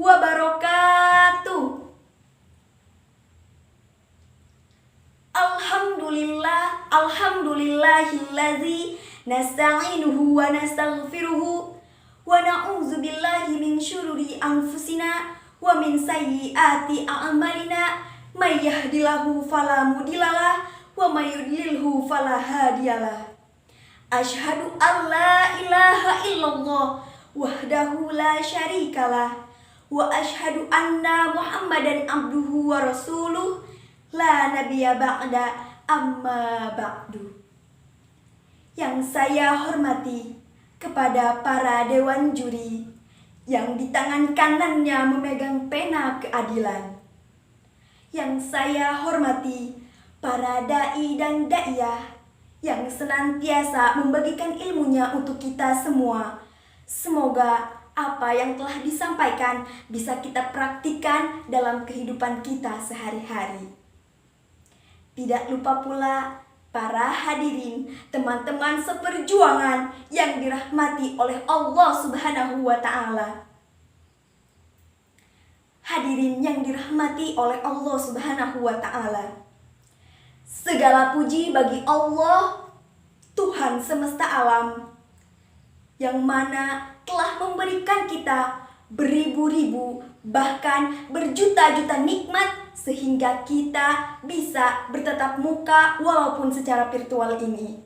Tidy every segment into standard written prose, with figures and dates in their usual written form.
wabarakatuh. Alhamdulillahillazi nasta'inuhu wa nastaghfiruhu wa na'udzu billahi min syururi anfusina wa min sayyiati a'malina may yahdihillahu fala mudhillalah wa may yudlilhu fala hadiyalah. Asyhadu an la ilaha illallah wahdahu la syarikalah wa asyhadu anna Muhammadan abduhu wa rasuluh la nabiyya ba'da amma ba'du. Yang saya hormati kepada para dewan juri yang di tangan kanannya memegang pena keadilan. Yang saya hormati para dai dan daiyah yang senantiasa membagikan ilmunya untuk kita semua. Semoga apa yang telah disampaikan bisa kita praktikkan dalam kehidupan kita sehari-hari. Tidak lupa pula para hadirin, teman-teman seperjuangan yang dirahmati oleh Allah Subhanahu wa Ta'ala. Hadirin yang dirahmati oleh Allah Subhanahu wa Ta'ala. Segala puji bagi Allah, Tuhan semesta alam, yang mana telah memberikan kita beribu-ribu, bahkan berjuta-juta nikmat sehingga kita bisa bertatap muka walaupun secara virtual ini.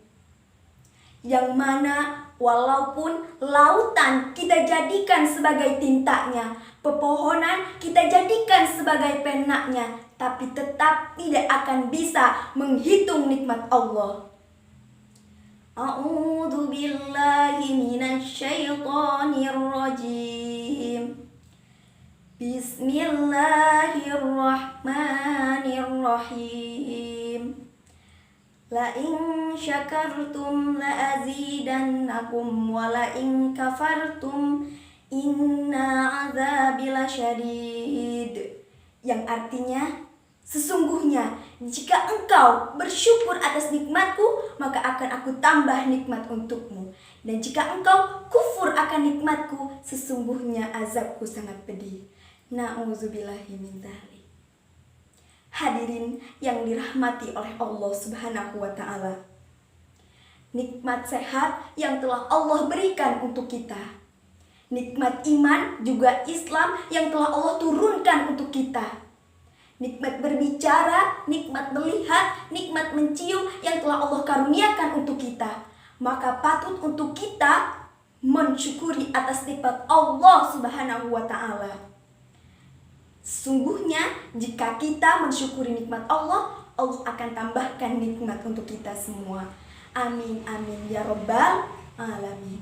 Yang mana walaupun lautan kita jadikan sebagai tintanya, pepohonan kita jadikan sebagai penanya, tapi tetap tidak akan bisa menghitung nikmat Allah. A'udzu billahi minasyaitonir rajim. Bismillahirrahmanirrahim. La in syakartum la azidannakum wa la in kafartum inna azabi lasyadid. Yang artinya, sesungguhnya jika engkau bersyukur atas nikmatku, maka akan aku tambah nikmat untukmu. Dan jika engkau kufur akan nikmatku, sesungguhnya azabku sangat pedih. Na'udzubillahi min dzalik. Hadirin yang dirahmati oleh Allah Subhanahu wa Ta'ala. Nikmat sehat yang telah Allah berikan untuk kita. Nikmat iman juga Islam yang telah Allah turunkan untuk kita. Nikmat berbicara, nikmat melihat, nikmat mencium yang telah Allah karuniakan untuk kita. Maka patut untuk kita mensyukuri atas nikmat Allah Subhanahu wa Ta'ala. Sungguhnya jika kita mensyukuri nikmat Allah, Allah akan tambahkan nikmat untuk kita semua. Amin amin ya rabbal alamin.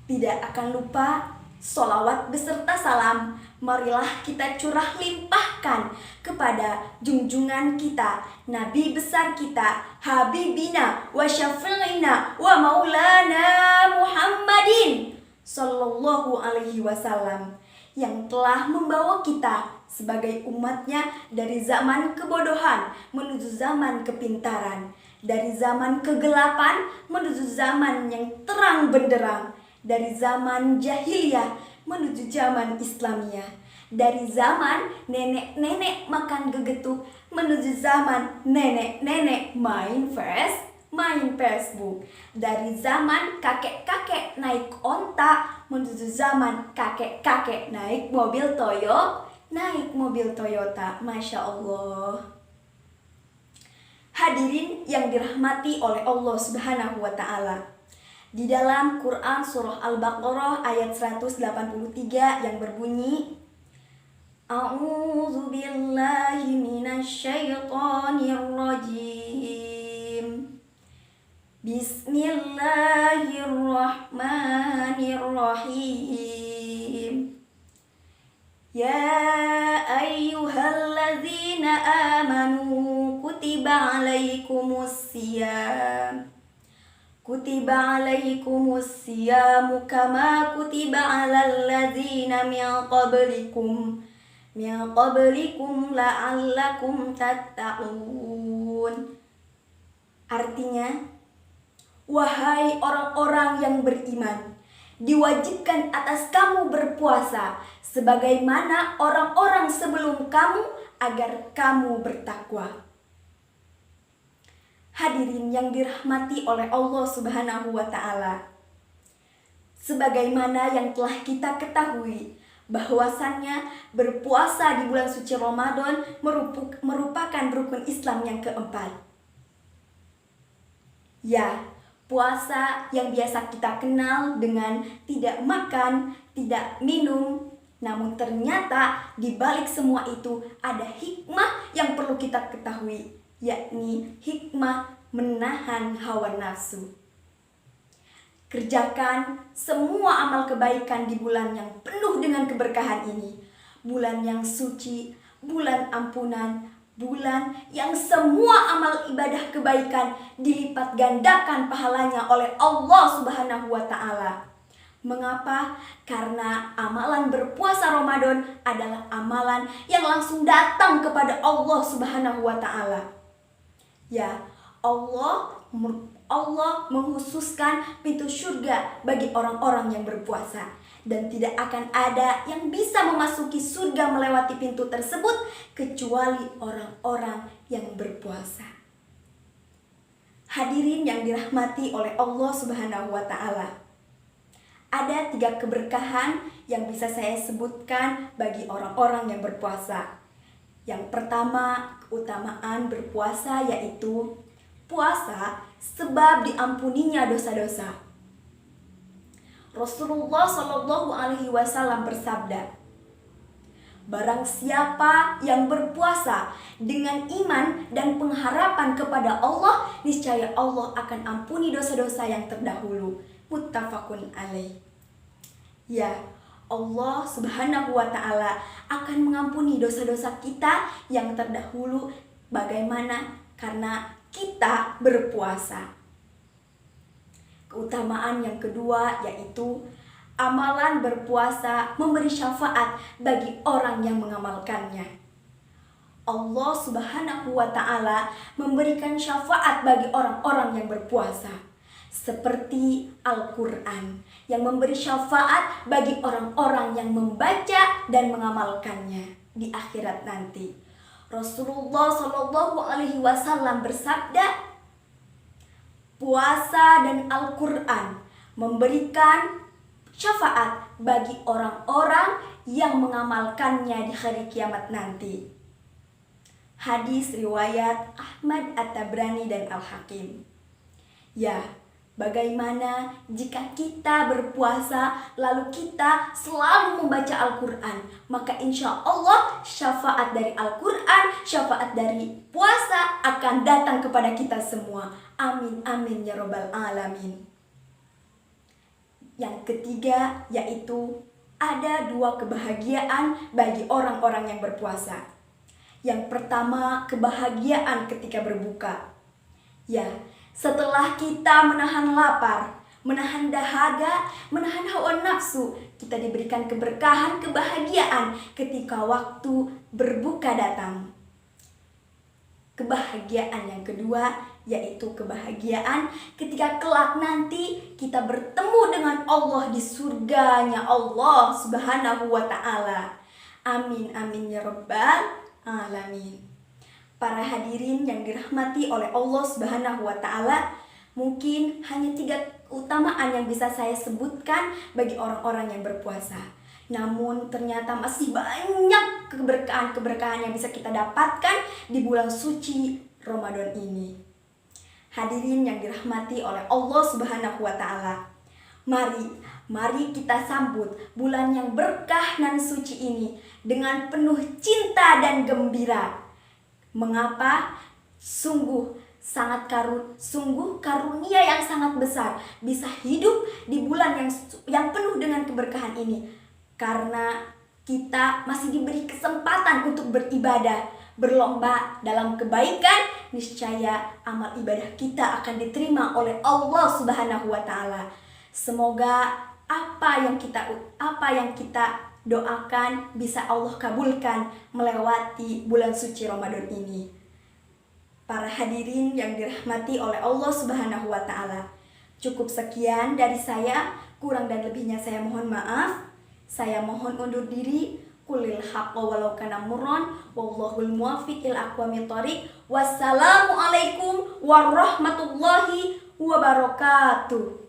Tidak akan lupa sholawat beserta salam, marilah kita curah limpahkan kepada junjungan kita, Nabi besar kita, Habibina wa syafi'ina wa maulana Muhammadin sallallahu alaihi wasallam, yang telah membawa kita sebagai umatnya dari zaman kebodohan menuju zaman kepintaran, dari zaman kegelapan menuju zaman yang terang benderang, dari zaman jahiliyah menuju zaman Islamiyah, dari zaman nenek-nenek makan gegetuk menuju zaman nenek-nenek main Facebook, dari zaman kakek-kakek naik onta menuju zaman kakek-kakek naik mobil Toyota. Masya Allah. Hadirin yang dirahmati oleh Allah Subhanahu wa Ta'ala. Di dalam Quran surah Al-Baqarah ayat 183 yang berbunyi, A'udzu billahi minasyaitonir rajim. Bismillahirrahmanirrahim. Ya ayyuhalladzina amanu kutiba alaikumus siyamu kama kutiba alal ladzina min qablikum la'allakum tattaqun. Artinya, wahai orang-orang yang beriman, diwajibkan atas kamu berpuasa sebagaimana orang-orang sebelum kamu agar kamu bertakwa. Hadirin yang dirahmati oleh Allah Subhanahu wa Ta'ala, sebagaimana yang telah kita ketahui bahwasannya berpuasa di bulan suci Ramadan merupakan rukun Islam yang keempat. Ya, puasa yang biasa kita kenal dengan tidak makan, tidak minum, namun ternyata di balik semua itu ada hikmah yang perlu kita ketahui, yakni hikmah menahan hawa nafsu. Kerjakan semua amal kebaikan di bulan yang penuh dengan keberkahan ini. Bulan yang suci, bulan ampunan, bulan yang semua amal ibadah kebaikan dilipat gandakan pahalanya oleh Allah Subhanahu wa Ta'ala. Mengapa? Karena amalan berpuasa Ramadan adalah amalan yang langsung datang kepada Allah Subhanahu wa Ta'ala. Ya, Allah menghususkan pintu surga bagi orang-orang yang berpuasa, dan tidak akan ada yang bisa memasuki surga melewati pintu tersebut kecuali orang-orang yang berpuasa. Hadirin yang dirahmati oleh Allah Subhanahu wa Ta'ala, ada 3 keberkahan yang bisa saya sebutkan bagi orang-orang yang berpuasa. Yang pertama, keutamaan berpuasa yaitu puasa sebab diampuninya dosa-dosa. Rasulullah Shallallahu Alaihi Wasallam bersabda, barang siapa yang berpuasa dengan iman dan pengharapan kepada Allah, niscaya Allah akan ampuni dosa-dosa yang terdahulu. Muttafaqun alaih. Ya, Allah Subhanahu wa Ta'ala akan mengampuni dosa-dosa kita yang terdahulu. Bagaimana? Karena kita berpuasa. Keutamaan yang kedua yaitu amalan berpuasa memberi syafaat bagi orang yang mengamalkannya. Allah Subhanahu wa Ta'ala memberikan syafaat bagi orang-orang yang berpuasa, seperti Al-Quran yang memberi syafaat bagi orang-orang yang membaca dan mengamalkannya di akhirat nanti. Rasulullah Shallallahu Alaihi Wasallam bersabda, puasa dan Al-Quran memberikan syafaat bagi orang-orang yang mengamalkannya di hari kiamat nanti. Hadis riwayat Ahmad At-Tabrani dan Al-Hakim. Ya, bagaimana jika kita berpuasa lalu kita selalu membaca Al-Quran, maka insya Allah syafaat dari Al-Quran, syafaat dari puasa akan datang kepada kita semua. Amin amin ya robbal alamin. Yang ketiga yaitu ada 2 kebahagiaan bagi orang-orang yang berpuasa. Yang pertama, kebahagiaan ketika berbuka. Ya, setelah kita menahan lapar, menahan dahaga, menahan hawa nafsu, kita diberikan keberkahan, kebahagiaan ketika waktu berbuka datang. Kebahagiaan yang kedua yaitu kebahagiaan ketika kelak nanti kita bertemu dengan Allah di surganya Allah Subhanahu wa Ta'ala. Amin amin ya rabbal alamin. Para hadirin yang dirahmati oleh Allah Subhanahu wa Ta'ala, mungkin hanya 3 keutamaan yang bisa saya sebutkan bagi orang-orang yang berpuasa. Namun ternyata masih banyak keberkahan-keberkahan yang bisa kita dapatkan di bulan suci Ramadan ini. Hadirin yang dirahmati oleh Allah Subhanahu wa Ta'ala, mari kita sambut bulan yang berkah dan suci ini dengan penuh cinta dan gembira. Mengapa? Sungguh karunia yang sangat besar bisa hidup di bulan yang penuh dengan keberkahan ini, karena kita masih diberi kesempatan untuk beribadah, berlomba dalam kebaikan. Niscaya amal ibadah kita akan diterima oleh Allah Subhanahu wa Ta'ala. Semoga apa yang kita doakan bisa Allah kabulkan melewati bulan suci Ramadan ini. Para hadirin yang dirahmati oleh Allah Subhanahu wa Ta'ala, cukup sekian dari saya. Kurang dan lebihnya saya mohon maaf. Saya mohon undur diri. Qulil haqqa walau kana murran wallahul muwaffiq ila aqwamit thoriq. Wassalamualaikum warahmatullahi wabarakatuh.